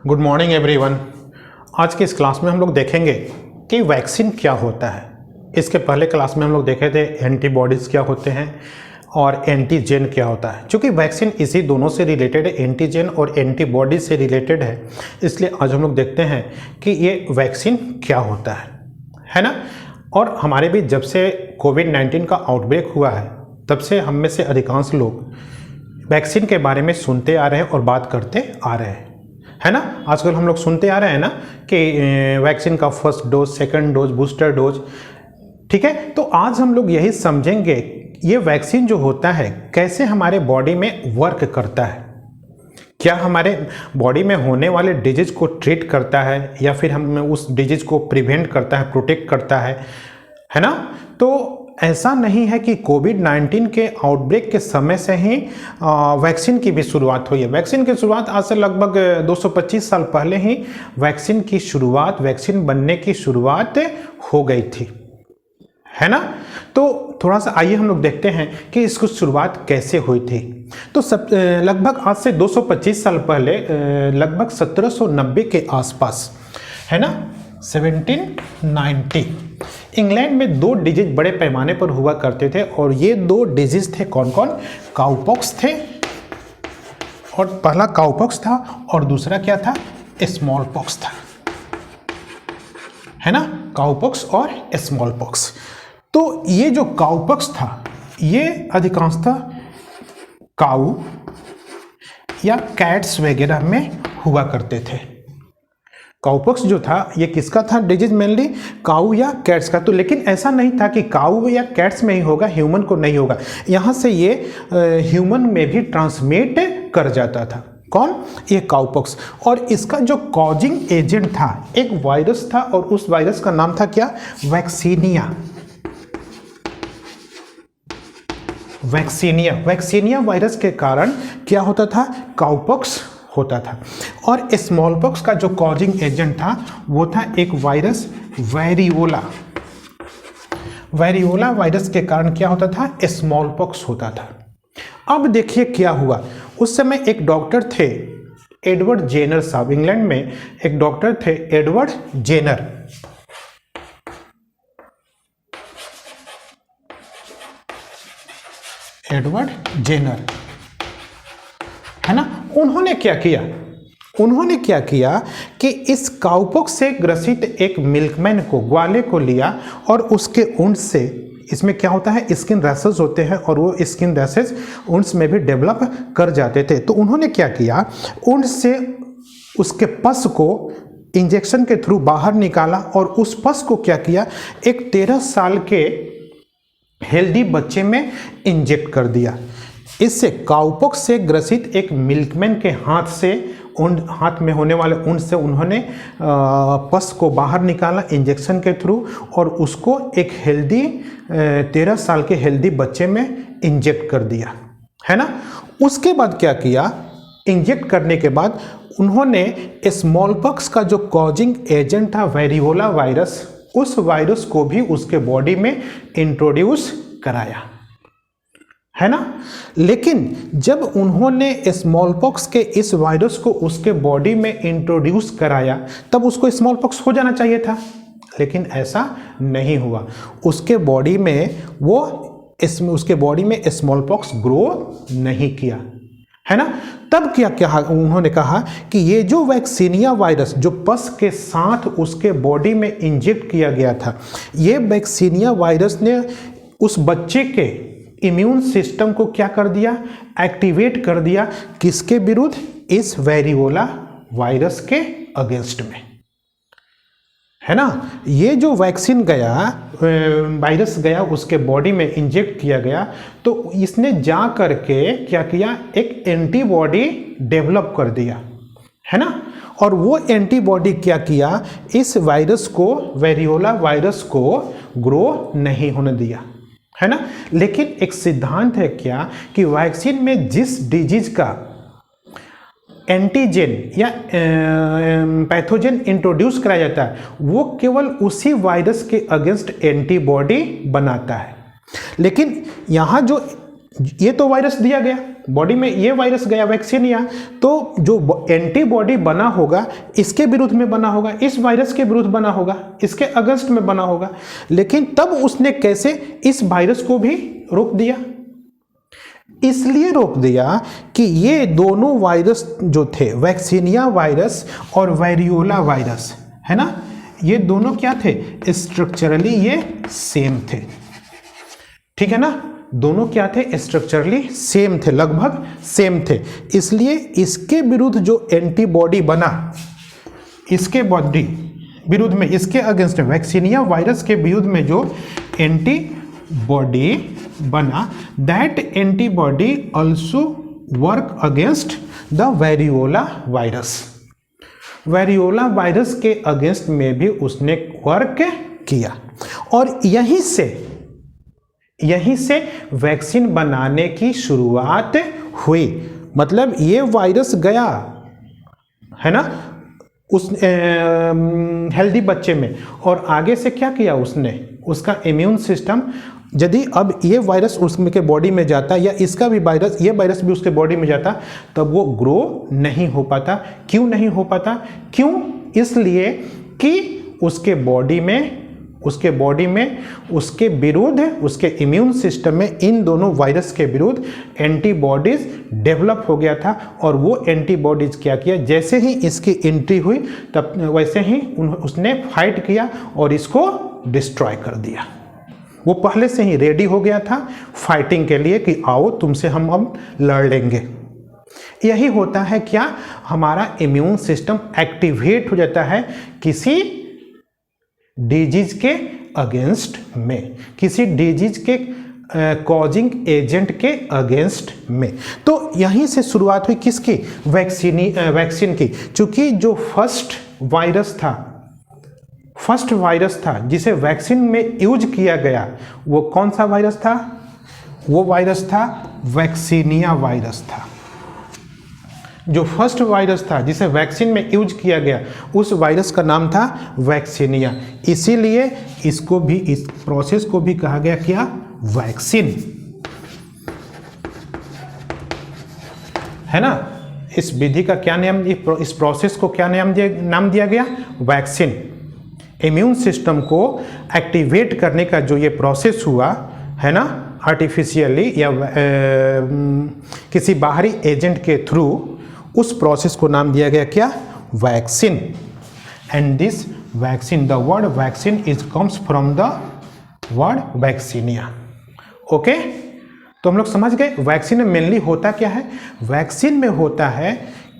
Good morning everyone. आज की इस क्लास में हम लोग देखेंगे कि वैक्सीन क्या होता है। इसके पहले क्लास में हम लोग देखे थे एंटीबॉडीज़ क्या होते हैं और एंटीजन क्या होता है। चूँकि वैक्सीन इसी दोनों से रिलेटेड है, एंटीजन और एंटीबॉडी से रिलेटेड है, इसलिए आज हम लोग देखते हैं कि ये वैक्सीन क्या होता है ना। और हमारे भी जब से कोविड-19 का आउटब्रेक हुआ है तब से हम में से अधिकांश लोग वैक्सीन के बारे में सुनते आ रहे हैं और बात करते आ रहे हैं, है ना। आजकल हम लोग सुनते आ रहे हैं ना कि वैक्सीन का first dose, second dose, booster dose, ठीक है। तो आज हम लोग यही समझेंगे ये वैक्सीन जो होता है कैसे हमारे बॉडी में वर्क करता है, क्या हमारे बॉडी में होने वाले डिजीज को ट्रीट करता है या फिर हम उस डिजीज को प्रिवेंट करता है, प्रोटेक्ट करता है ना। तो ऐसा नहीं है कि कोविड-19 के आउटब्रेक के समय से ही वैक्सीन की भी शुरुआत हुई है। वैक्सीन की शुरुआत आज से लगभग 225 साल पहले ही वैक्सीन की शुरुआत, वैक्सीन बनने की शुरुआत हो गई थी, है ना। तो थोड़ा सा आइए हम लोग देखते हैं कि इसकी शुरुआत कैसे हुई थी। तो लगभग आज से 225 साल पहले, लगभग 1790 के आसपास, है ना, 1790, इंग्लैंड में दो डिजीज बड़े पैमाने पर हुआ करते थे और ये दो डिजीज थे कौन कौन? काउपॉक्स थे, और पहला काउपॉक्स था और दूसरा क्या था? स्मॉल पॉक्स था, है ना, काउपॉक्स और स्मॉल पॉक्स। तो ये जो काउपॉक्स था ये अधिकांशतः काऊ या कैट्स वगैरह में हुआ करते थे। काउपॉक्स जो था ये किसका था डिजीज? मेनली काऊ या कैट्स का। तो लेकिन ऐसा नहीं था कि काऊ या कैट्स में ही होगा, ह्यूमन को नहीं होगा। यहाँ से ये ह्यूमन में भी ट्रांसमिट कर जाता था। कौन? ये काउपॉक्स। और इसका जो कॉजिंग एजेंट था एक वायरस था और उस वायरस का नाम था क्या? वैक्सीनिया। वैक्सीनिया वायरस के कारण क्या होता था? काउपॉक्स होता था। और स्मॉल पॉक्स का जो कॉजिंग एजेंट था वो था एक वायरस वेरियोला। वेरियोला वायरस के कारण क्या होता था? स्मॉल पॉक्स होता था। अब देखिए क्या हुआ। उस समय एक डॉक्टर थे एडवर्ड जेनर साहब, इंग्लैंड में एक डॉक्टर थे एडवर्ड जेनर। एडवर्ड जेनर, है ना। उन्होंने क्या किया कि इस काउपॉक्स से ग्रसित एक मिल्कमैन को, ग्वाले को लिया और उसके ऊंट से, इसमें क्या होता है, स्किन रैशेस होते हैं और वो स्किन रैशेस ऊंट में भी डेवलप कर जाते थे। तो उन्होंने क्या किया, ऊंट से उसके पस को इंजेक्शन के थ्रू बाहर निकाला और उस पस को क्या किया, एक 13 साल के हेल्दी बच्चे में इंजेक्ट कर दिया। इससे काउपॉक्स से ग्रसित एक मिल्कमैन के हाथ में होने वाले ऊंट से उन्होंने पस को बाहर निकाला इंजेक्शन के थ्रू और उसको एक हेल्दी 13 साल के हेल्दी बच्चे में इंजेक्ट कर दिया, है ना। उसके बाद क्या किया, इंजेक्ट करने के बाद उन्होंने स्मॉल पॉक्स का जो कॉजिंग एजेंट था वेरियोला वायरस, उस वायरस को भी उसके बॉडी में इंट्रोड्यूस कराया, है ना। लेकिन जब उन्होंने स्मॉल पॉक्स के इस वायरस को उसके बॉडी में इंट्रोड्यूस कराया तब उसको स्मॉल पॉक्स हो जाना चाहिए था, लेकिन ऐसा नहीं हुआ। उसके बॉडी में स्मॉल पॉक्स ग्रो नहीं किया, है ना। तब क्या उन्होंने कहा कि ये जो वैक्सीनिया वायरस जो पस के साथ उसके बॉडी में इंजेक्ट किया गया था, ये वैक्सीनिया वायरस ने उस बच्चे के इम्यून सिस्टम को क्या कर दिया? एक्टिवेट कर दिया। किसके विरुद्ध? इस वेरियोला वायरस के अगेंस्ट में, है ना। ये जो वैक्सीन गया, वायरस गया उसके बॉडी में इंजेक्ट किया गया, तो इसने जा करके क्या किया, एक एंटीबॉडी डेवलप कर दिया, है ना। और वो एंटीबॉडी क्या किया, इस वायरस को, वेरियोला वायरस को ग्रो नहीं होने दिया, है ना। लेकिन एक सिद्धांत है क्या कि वैक्सीन में जिस डिजीज का एंटीजन या पैथोजन इंट्रोड्यूस कराया जाता है वो केवल उसी वायरस के अगेंस्ट एंटीबॉडी बनाता है। लेकिन यहाँ जो ये तो वायरस दिया गया, बॉडी में ये वायरस गया वैक्सीनिया, तो जो एंटीबॉडी बना होगा इसके विरुद्ध में बना होगा, इस वायरस के विरुद्ध बना होगा, इसके अगेंस्ट में बना होगा। लेकिन तब उसने कैसे इस वायरस को भी रोक दिया? इसलिए रोक दिया कि ये दोनों वायरस जो थे, वैक्सीनिया वायरस और वेरियोला वायरस, है ना, ये दोनों क्या थे? स्ट्रक्चरली ये सेम थे। ठीक है ना, दोनों क्या थे? स्ट्रक्चरली सेम थे, लगभग सेम थे। इसलिए इसके विरुद्ध जो एंटीबॉडी बना, इसके बॉडी विरुद्ध में, इसके अगेंस्ट वैक्सीनिया वायरस के विरुद्ध में जो एंटीबॉडी बना, that antibody also work against the variola virus. Variola virus के अगेंस्ट में भी उसने वर्क किया और यहीं से वैक्सीन बनाने की शुरुआत हुई। मतलब ये वायरस गया, है ना, उस हेल्दी बच्चे में, और आगे से क्या किया उसने? उसका इम्यून सिस्टम, यदि अब ये वायरस उसमें के बॉडी में जाता या इसका भी वायरस, ये वायरस भी उसके बॉडी में जाता, तब वो ग्रो नहीं हो पाता। क्यों नहीं हो पाता? क्यों? इसलिए कि उसके बॉडी में उसके विरुद्ध, उसके इम्यून सिस्टम में इन दोनों वायरस के विरुद्ध एंटीबॉडीज डेवलप हो गया था। और वो एंटीबॉडीज क्या किया? जैसे ही इसकी एंट्री हुई तब वैसे ही उसने फाइट किया और इसको डिस्ट्रॉय कर दिया। वो पहले से ही रेडी हो गया था फाइटिंग के लिए कि आओ तुमसे हम अब लड़ लेंगे। यही होता है क्या? हमारा इम्यून सिस्टम एक्टिवेट हो जाता है किसी डिजीज के अगेंस्ट में, किसी डिजीज के कॉजिंग एजेंट के अगेंस्ट में। तो यहीं से शुरुआत हुई किसकी? वैक्सीन की। चूंकि जो फर्स्ट वायरस था जिसे वैक्सीन में यूज किया गया, वो कौन सा वायरस था? वो वायरस था वैक्सीनिया वायरस था। जो फर्स्ट वायरस था जिसे वैक्सीन में यूज किया गया, उस वायरस का नाम था वैक्सीनिया। इसीलिए इसको भी, इस प्रोसेस को भी कहा गया क्या? वैक्सीन, है ना। इस विधि का क्या नाम, इस प्रोसेस को क्या नाम दिया गया? वैक्सीन। इम्यून सिस्टम को एक्टिवेट करने का जो ये प्रोसेस हुआ है ना, आर्टिफिशियली या किसी बाहरी एजेंट के थ्रू, उस प्रोसेस को नाम दिया गया क्या? Vaccine. And this vaccine, the word vaccine is comes from the word vaccinia. Okay, तो हम लोग समझ गए वैक्सीन में मेनली होता क्या है। वैक्सीन में होता है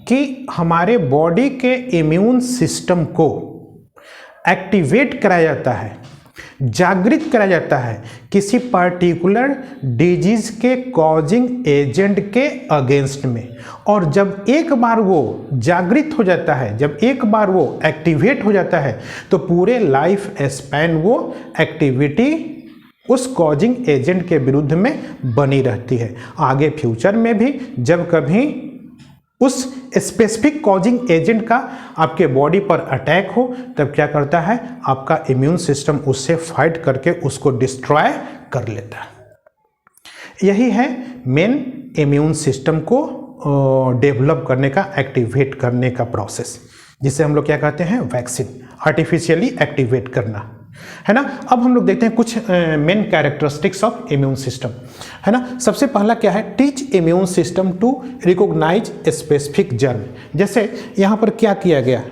कि हमारे बॉडी के इम्यून सिस्टम को एक्टिवेट कराया जाता है, जागृत कराया जाता है किसी पर्टिकुलर डिजीज के कॉजिंग एजेंट के अगेंस्ट में। और जब एक बार वो जागृत हो जाता है, जब एक बार वो एक्टिवेट हो जाता है, तो पूरे लाइफ स्पैन वो एक्टिविटी उस कॉजिंग एजेंट के विरुद्ध में बनी रहती है। आगे फ्यूचर में भी जब कभी उस स्पेसिफिक कॉजिंग एजेंट का आपके बॉडी पर अटैक हो, तब क्या करता है? आपका इम्यून सिस्टम उससे फाइट करके उसको डिस्ट्रॉय कर लेता है। यही है मेन इम्यून सिस्टम को डेवलप करने का, एक्टिवेट करने का प्रोसेस, जिसे हम लोग क्या कहते हैं? वैक्सीन, आर्टिफिशियली एक्टिवेट करना, है ना। अब हम लोग देखते हैं कुछ main characteristics of immune system, है ना। सबसे पहला क्या है? Teach immune system to recognise specific germ. जैसे यहाँ पर क्या किया गया?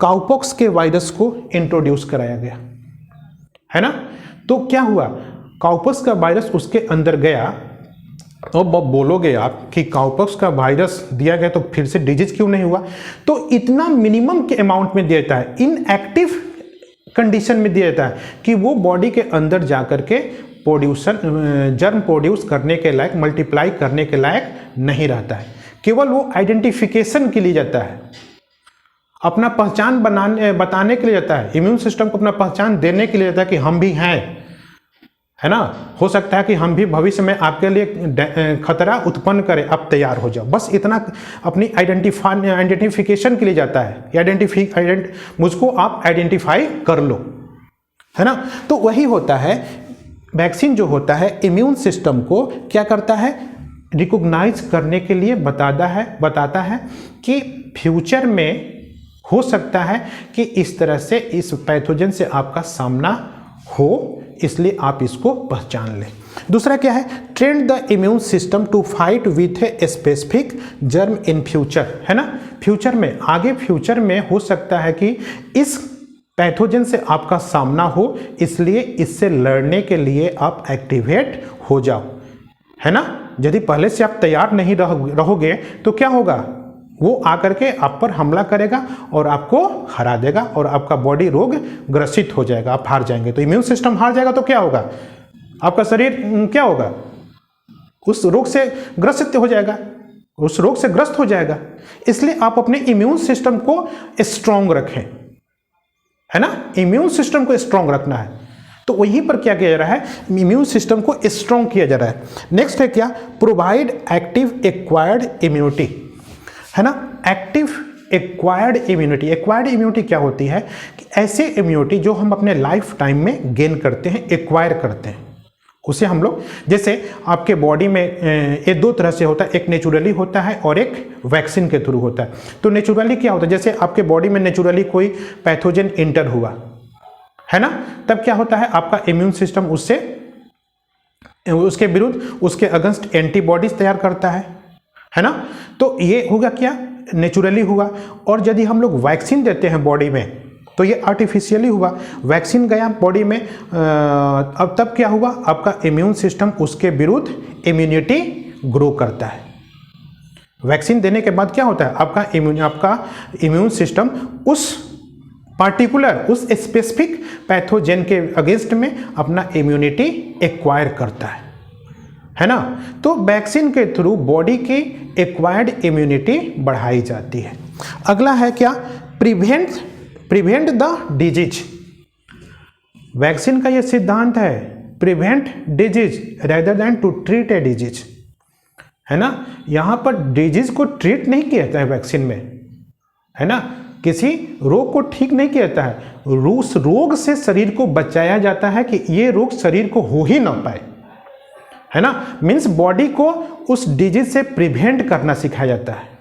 काउपॉक्स के वायरस को इंट्रोड्यूस कराया गया, है ना। तो क्या हुआ? काउपॉक्स का वायरस उसके अंदर गया। तो बोलोगे आप कि काउपॉक्स का वायरस दिया गया तो फिर से डिजीज क्यों नहीं हुआ? तो इतना मिनिमम के अमाउंट में दिया जाता है, इनएक्टिव कंडीशन में दिया जाता है कि वो बॉडी के अंदर जाकर के जर्म प्रोड्यूस करने के लायक, मल्टीप्लाई करने के लायक नहीं रहता है। केवल वो आइडेंटिफिकेशन के लिए जाता है, अपना पहचान बताने के लिए जाता है, इम्यून सिस्टम को अपना पहचान देने के लिए जाता है कि हम भी हैं, है ना। हो सकता है कि हम भी भविष्य में आपके लिए खतरा उत्पन्न करें, आप तैयार हो जाओ। बस इतना अपनी आइडेंटिफिकेशन के लिए जाता है, मुझको आप आइडेंटिफाई कर लो, है ना। तो वही होता है, वैक्सीन जो होता है इम्यून सिस्टम को क्या करता है? रिकॉग्नाइज करने के लिए बताता है कि फ्यूचर में हो सकता है कि इस तरह से इस पैथोजन से आपका सामना हो, इसलिए आप इसको पहचान लें। दूसरा क्या है, train the immune system to fight with a specific germ in future, है ना। फ्यूचर में, आगे फ्यूचर में हो सकता है कि इस पैथोजन से आपका सामना हो, इसलिए इससे लड़ने के लिए आप एक्टिवेट हो जाओ, है ना। यदि पहले से आप तैयार नहीं रहोगे तो क्या होगा, वो आकर के आप पर हमला करेगा और आपको हरा देगा और आपका बॉडी रोग ग्रसित हो जाएगा, आप हार जाएंगे। तो इम्यून सिस्टम हार जाएगा तो क्या होगा, आपका शरीर क्या होगा, उस रोग से ग्रसित हो जाएगा, उस रोग से ग्रस्त हो जाएगा। इसलिए आप अपने इम्यून सिस्टम को स्ट्रांग रखें, है ना। इम्यून सिस्टम को स्ट्रांग रखना है, तो वहीं पर क्या किया जा रहा है, इम्यून सिस्टम को स्ट्रांग किया जा रहा है। नेक्स्ट है क्या, प्रोवाइड एक्टिव एक्वायर्ड इम्यूनिटी, है ना। Active acquired immunity, acquired immunity क्या होती है कि ऐसे इम्यूनिटी जो हम अपने लाइफ टाइम में गेन करते हैं, एक्वायर करते हैं, उसे हम लोग, जैसे आपके बॉडी में ये दो तरह से होता है, एक नेचुरली होता है और एक वैक्सीन के थ्रू होता है। तो नेचुरली क्या होता है, जैसे आपके बॉडी में नेचुरली कोई पैथोजन इंटर हुआ, है ना, तब क्या होता है, आपका इम्यून सिस्टम उसके विरुद्ध, उसके अगेंस्ट एंटीबॉडीज तैयार करता है ना। तो ये होगा क्या, नेचुरली हुआ। और यदि हम लोग वैक्सीन देते हैं बॉडी में तो ये आर्टिफिशियली हुआ, वैक्सीन गया बॉडी में, अब तब क्या हुआ, आपका इम्यून सिस्टम उसके विरुद्ध इम्यूनिटी ग्रो करता है। वैक्सीन देने के बाद क्या होता है, आपका इम्यून सिस्टम उस पार्टिकुलर, उस स्पेसिफिक पैथोजेन के अगेंस्ट में अपना इम्यूनिटी एक्वायर करता है ना। तो वैक्सीन के थ्रू बॉडी की एक्वायर्ड इम्यूनिटी बढ़ाई जाती है। अगला है क्या, प्रिवेंट द डिजीज। वैक्सीन का यह सिद्धांत है, prevent disease rather than to treat a disease, है ना। यहां पर डिजीज को ट्रीट नहीं किया जाता है वैक्सीन में, है ना, किसी रोग को ठीक नहीं किया जाता है, उस रोग से शरीर को बचाया जाता है कि ये रोग शरीर को हो ही ना पाए, है ना। मीन्स बॉडी को उस डिजीज से प्रिवेंट करना सिखाया जाता है,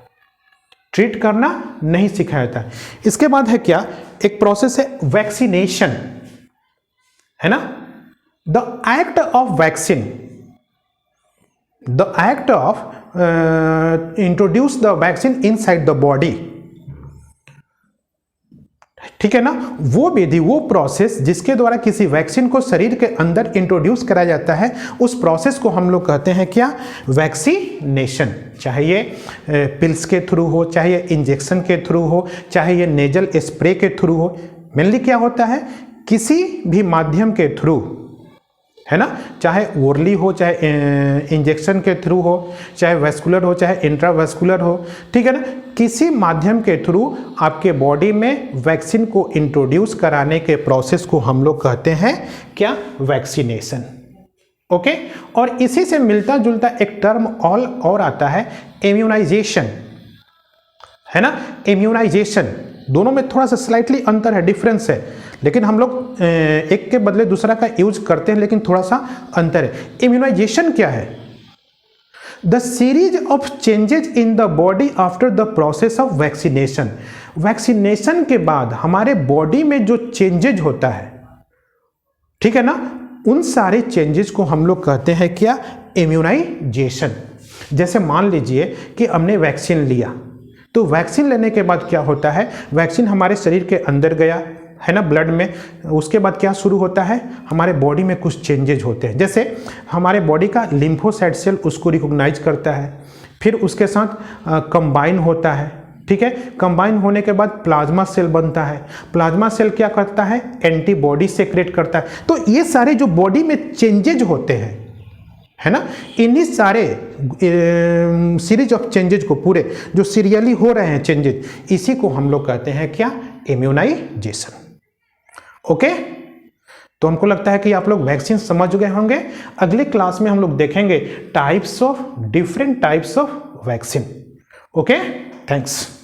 ट्रीट करना नहीं सिखाया जाता है। इसके बाद है क्या, एक प्रोसेस है वैक्सीनेशन, है ना। The act of vaccine, the act of introduce the vaccine inside the body, ठीक है ना। वो विधि, वो प्रोसेस जिसके द्वारा किसी वैक्सीन को शरीर के अंदर इंट्रोड्यूस कराया जाता है, उस प्रोसेस को हम लोग कहते हैं क्या, वैक्सीनेशन। चाहे ये पिल्स के थ्रू हो, चाहे ये इंजेक्शन के थ्रू हो, चाहे ये नेजल स्प्रे के थ्रू हो, मेनली क्या होता है, किसी भी माध्यम के थ्रू, है ना, चाहे ओरली हो, चाहे इंजेक्शन के थ्रू हो, चाहे वेस्कुलर हो, चाहे इंट्रावेस्कुलर हो, ठीक है ना, किसी माध्यम के थ्रू आपके बॉडी में वैक्सीन को इंट्रोड्यूस कराने के प्रोसेस को हम लोग कहते हैं क्या, वैक्सीनेशन। ओके। और इसी से मिलता जुलता एक टर्म और आता है, इम्यूनाइजेशन, है ना। इम्यूनाइजेशन, दोनों में थोड़ा सा स्लाइटली अंतर है, डिफरेंस है, लेकिन हम लोग एक के बदले दूसरा का यूज करते हैं, लेकिन थोड़ा सा अंतर है। इम्यूनाइजेशन क्या है, the series of changes in the body after the process of vaccination. Vaccination के बाद हमारे बॉडी में जो चेंजेज होता है, ठीक है ना, उन सारे चेंजेस को हम लोग कहते हैं क्या, इम्यूनाइजेशन। जैसे मान लीजिए कि हमने वैक्सीन लिया, तो वैक्सीन लेने के बाद क्या होता है, वैक्सीन हमारे शरीर के अंदर गया, है ना, ब्लड में, उसके बाद क्या शुरू होता है, हमारे बॉडी में कुछ चेंजेज होते हैं। जैसे हमारे बॉडी का लिम्फोसाइट सेल उसको रिकॉग्नाइज करता है, फिर उसके साथ कंबाइन होता है, ठीक है। कंबाइन होने के बाद प्लाज्मा सेल बनता है, प्लाज्मा सेल क्या करता है, एंटीबॉडी सेक्रेट करता है। तो ये सारे जो बॉडी में चेंजेज होते हैं, है ना, इन्हीं सारे सीरीज ऑफ चेंजेज को, पूरे जो सीरियली हो रहे हैं चेंजेज, इसी को हम लोग कहते हैं क्या, इम्यूनाइजेशन। ओके। तो हमको लगता है कि आप लोग वैक्सीन समझ गए होंगे। अगले क्लास में हम लोग देखेंगे different types of vaccine. Okay, thanks.